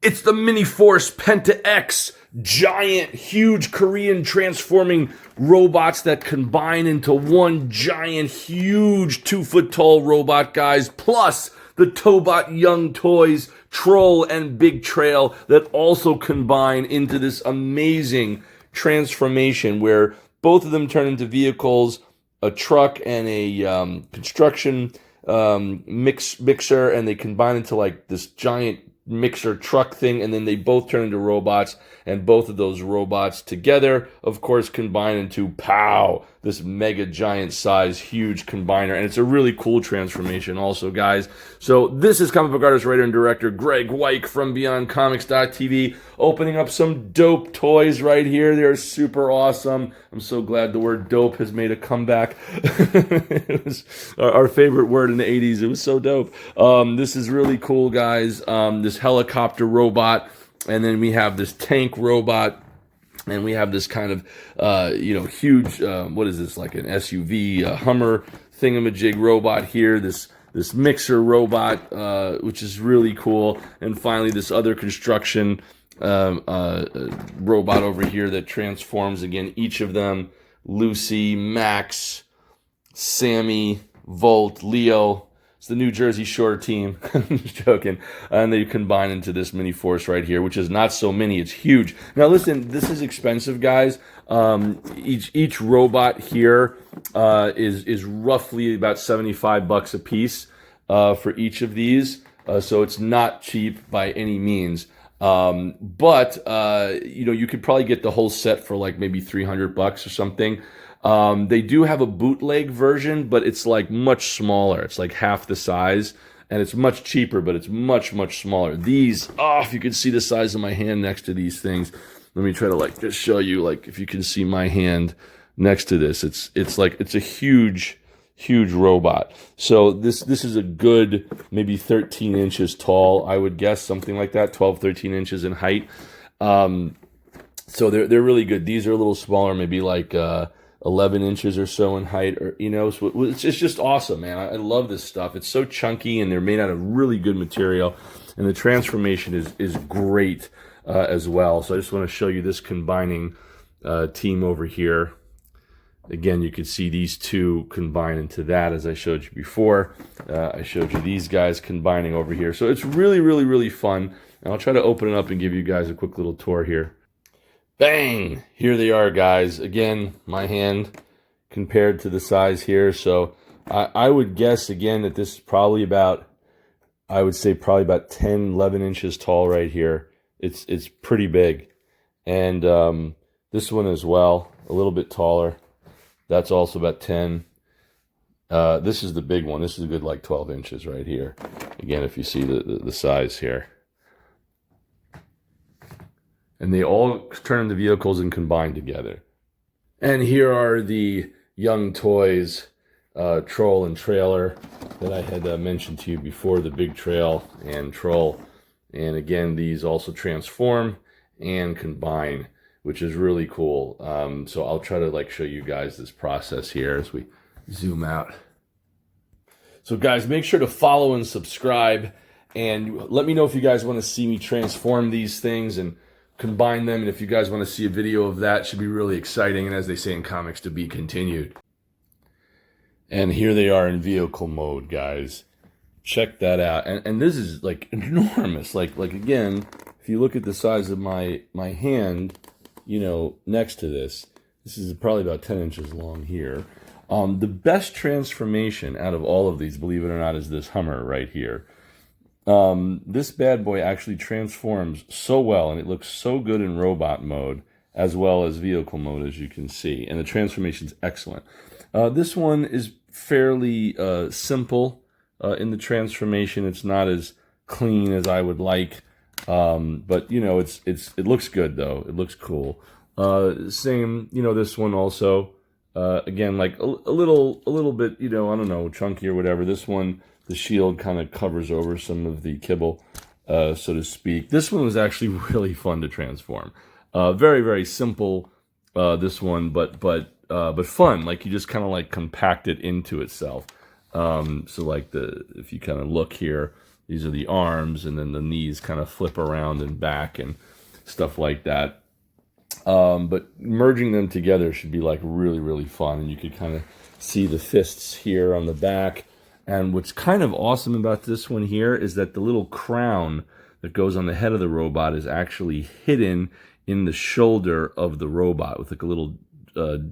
It's the MINIFORCE PENTA X, giant, huge Korean transforming robots that combine into one giant, huge 2-foot-tall robot, guys, plus the Tobot Young Toys, Troll and Bogtrail that also combine into this amazing transformation where both of them turn into vehicles, a truck and a construction mixer, and they combine into like this giant mixer truck thing, and then they both turn into robots, and both of those robots together, of course, combine into POW, this mega giant size, huge combiner, and it's a really cool transformation also, guys. So this is comic book artist, writer, and director Graig Weich from BeyondComics.tv, opening up some dope toys right here. They're super awesome. I'm so glad the word dope has made a comeback. It was our favorite word in the 80s. It was so dope. This is really cool, guys. This helicopter robot, and then we have this tank robot, and we have this kind of huge what is this, like an SUV Hummer thingamajig robot here, this mixer robot, which is really cool, and finally this other construction robot over here that transforms. Again, each of them, Lucy, Max, Sammy, Volt, Leo. It's the New Jersey Shore team. I'm just joking. And they combine into this MINIFORCE right here, which is not so mini. It's huge. Now listen, this is expensive, guys. Each robot here is roughly about $75 a piece for each of these. So it's not cheap by any means. But you could probably get the whole set for like maybe $300 or something. They do have a bootleg version, but it's like much smaller. It's like half the size, and it's much cheaper, but it's much, much smaller. These, if you could see the size of my hand next to these things. Let me try to like just show you, like, if you can see my hand next to this. It's like, it's a huge, huge robot. So this is a good maybe 13 inches tall, I would guess, something like that, 12, 13 inches in height. So they're really good. These are a little smaller, maybe like 11 inches or so in height, or so it's just awesome, man. I love this stuff. It's so chunky, and they're made out of really good material, and the transformation is great as well. So I just want to show you this combining team over here. Again, you can see these two combine into that, as I showed you before. I showed you these guys combining over here. So it's really, really, really fun. And I'll try to open it up and give you guys a quick little tour here. Bang! Here they are, guys. Again, my hand compared to the size here. So I would guess, again, that this is probably about, I would say probably about 10, 11 inches tall right here. It's pretty big. And this one as well, a little bit taller. That's also about 10. This is the big one. This is a good like 12 inches right here. Again, if you see the size here. And they all turn into vehicles and combine together. And here are the Young Toys Troll and Trailer that I had mentioned to you before, the Bogtrail and Troll. And again, these also transform and combine, which is really cool. So I'll try to like show you guys this process here as we zoom out. So guys, make sure to follow and subscribe, and let me know if you guys want to see me transform these things and combine them, and if you guys want to see a video of that, it should be really exciting, and as they say in comics, to be continued. And here they are in vehicle mode, guys. Check that out. And this is like enormous. Like again, if you look at the size of my hand, next to this is probably about 10 inches long here. The best transformation out of all of these, believe it or not, is this Hummer right here. This bad boy actually transforms so well, and it looks so good in robot mode as well as vehicle mode, as you can see, and the transformation's excellent. This one is fairly simple in the transformation. It's not as clean as I would like, but it looks good though. It looks cool. Same, this one also, again, like a little bit, I don't know, chunky or whatever. This one, the shield kind of covers over some of the kibble, so to speak. This one was actually really fun to transform. Very, very simple, this one, but fun. Like, you just kind of like compact it into itself. So like if you kind of look here, These are the arms, and then the knees kind of flip around and back and stuff like that. But merging them together should be like really, really fun. And you could kind of see the fists here on the back. And what's kind of awesome about this one here is that the little crown that goes on the head of the robot is actually hidden in the shoulder of the robot with like a little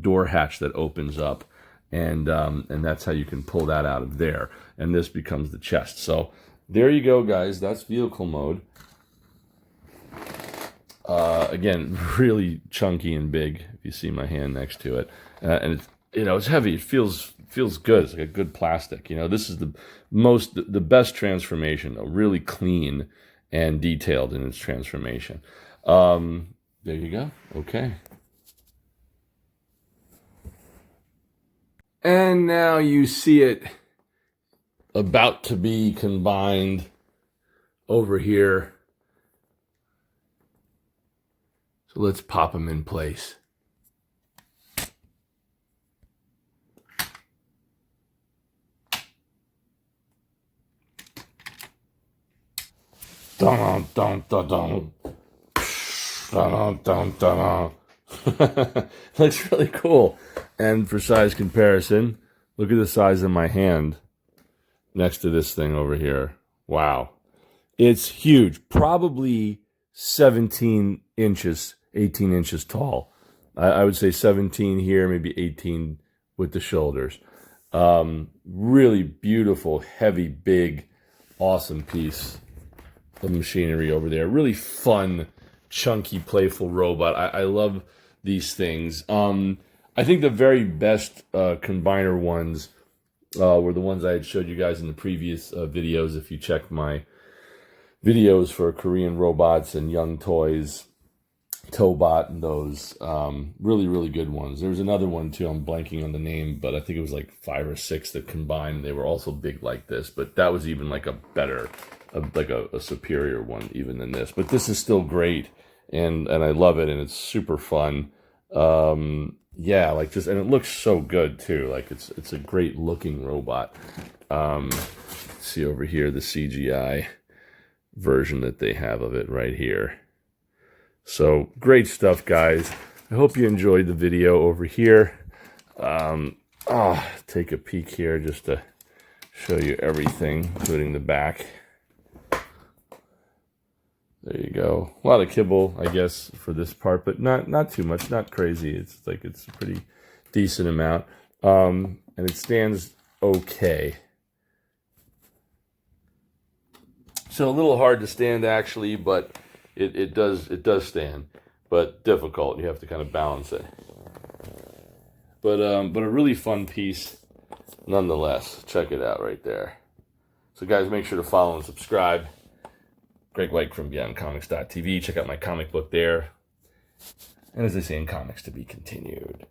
door hatch that opens up. And that's how you can pull that out of there. And this becomes the chest. So there you go, guys. That's vehicle mode. Again, really chunky and big. If you see my hand next to it, and it's, you know, it's heavy. It feels good. It's like a good plastic. You know, this is the best transformation. Really clean and detailed in its transformation. There you go. Okay. And now you see it about to be combined over here. So let's pop them in place. Dun dun dun dun. Dun dun dun dun. Looks really cool. And for size comparison, look at the size of my hand next to this thing over here. Wow. It's huge. Probably 17 inches, 18 inches tall. I would say 17 here, maybe 18 with the shoulders. Really beautiful, heavy, big, awesome piece of machinery over there. Really fun, chunky, playful robot. I love these things. I think the very best combiner ones were the ones I had showed you guys in the previous videos. If you check my videos for Korean robots and young toys, Tobot and those, really, really good ones. There was another one too, I'm blanking on the name, but I think it was like 5 or 6 that combined. They were also big like this, but that was even like a better, like a superior one even than this. But this is still great, and I love it, and it's super fun. Yeah, like just, and it looks so good too. Like it's a great looking robot. See over here the CGI version that they have of it right here. So great stuff, guys. I hope you enjoyed the video over here. Take a peek here just to show you everything, including the back. There you go. A lot of kibble, I guess, for this part, but not too much, not crazy. It's like it's a pretty decent amount. And it stands okay. So a little hard to stand actually, but it does stand, but difficult. You have to kind of balance it. But a really fun piece nonetheless. Check it out right there. So guys, make sure to follow and subscribe. Greg Weich from BeyondComics.tv. Check out my comic book there. And as they say in comics, to be continued.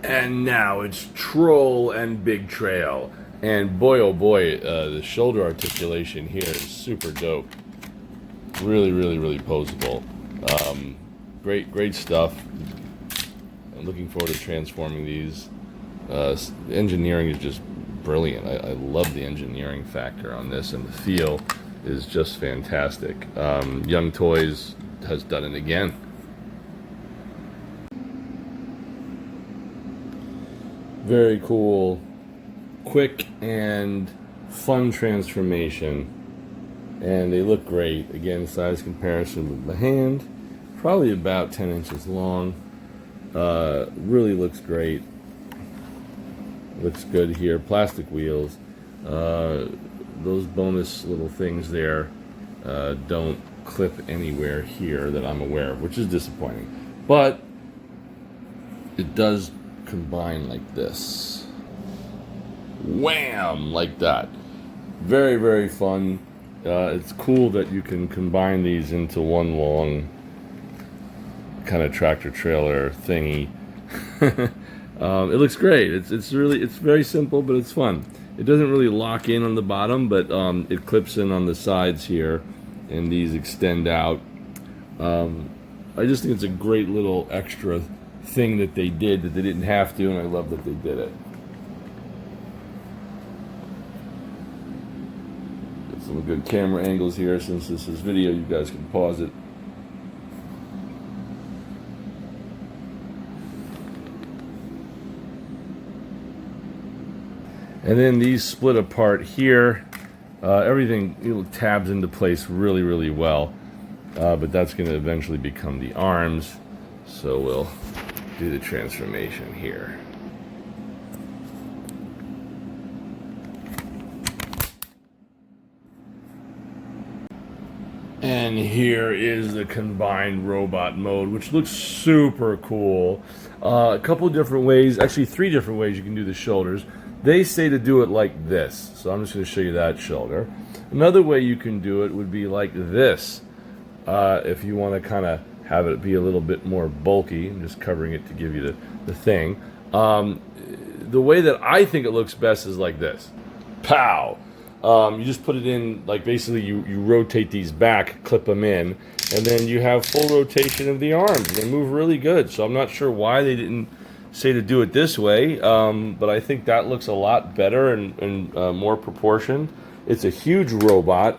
And now it's Troll and Big Trail. And boy, oh boy, the shoulder articulation here is super dope. Really, really, really poseable. Great stuff. I'm looking forward to transforming these. The engineering is just brilliant. I love the engineering factor on this, and the feel is just fantastic. Young Toys has done it again. Very cool, quick and fun transformation, and they look great. Again, size comparison with my hand, probably about 10 inches long. Really looks great. Looks good here. Plastic wheels. Those bonus little things there don't clip anywhere here that I'm aware of, which is disappointing. But it does combine like this. Wham! Like that. Very, very fun. It's cool that you can combine these into one long kind of tractor trailer thingy. It looks great. It's very simple, but it's fun. It doesn't really lock in on the bottom, but it clips in on the sides here, and these extend out. I just think it's a great little extra thing that they did that they didn't have to, and I love that they did it. Get some good camera angles here. Since this is video, you guys can pause it. And then these split apart here. Everything tabs into place really, really well. But that's going to eventually become the arms. So we'll do the transformation here. And here is the combined robot mode, which looks super cool. A couple different ways, actually 3 different ways you can do the shoulders. They say to do it like this, so I'm just going to show you that shoulder. Another way you can do it would be like this, if you want to kind of have it be a little bit more bulky. I'm just covering it to give you the thing. The way that I think it looks best is like this. Pow! You just put it in, like basically you rotate these back, clip them in, and then you have full rotation of the arms. They move really good, so I'm not sure why they didn't say to do it this way, but I think that looks a lot better and more proportioned. It's a huge robot.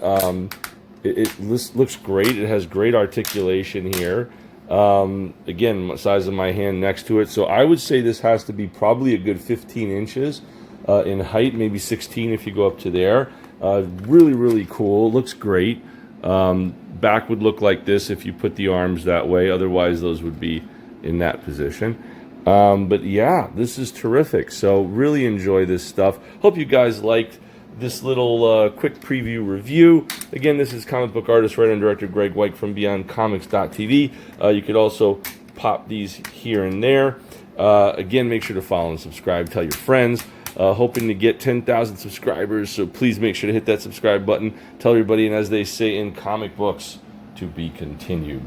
It looks great. It has great articulation here. Again, size of my hand next to it. So I would say this has to be probably a good 15 inches in height, maybe 16 if you go up to there. Really, really cool. Looks great. Back would look like this if you put the arms that way. Otherwise, those would be in that position. But yeah, this is terrific. So really enjoy this stuff. Hope you guys liked this little quick preview review. Again, this is comic book artist, writer, and director Graig Weich from BeyondComics.tv. You could also pop these here and there. Again, make sure to follow and subscribe. Tell your friends. Hoping to get 10,000 subscribers, so please make sure to hit that subscribe button. Tell everybody, and as they say in comic books, to be continued.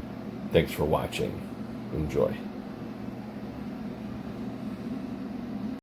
Thanks for watching. Enjoy.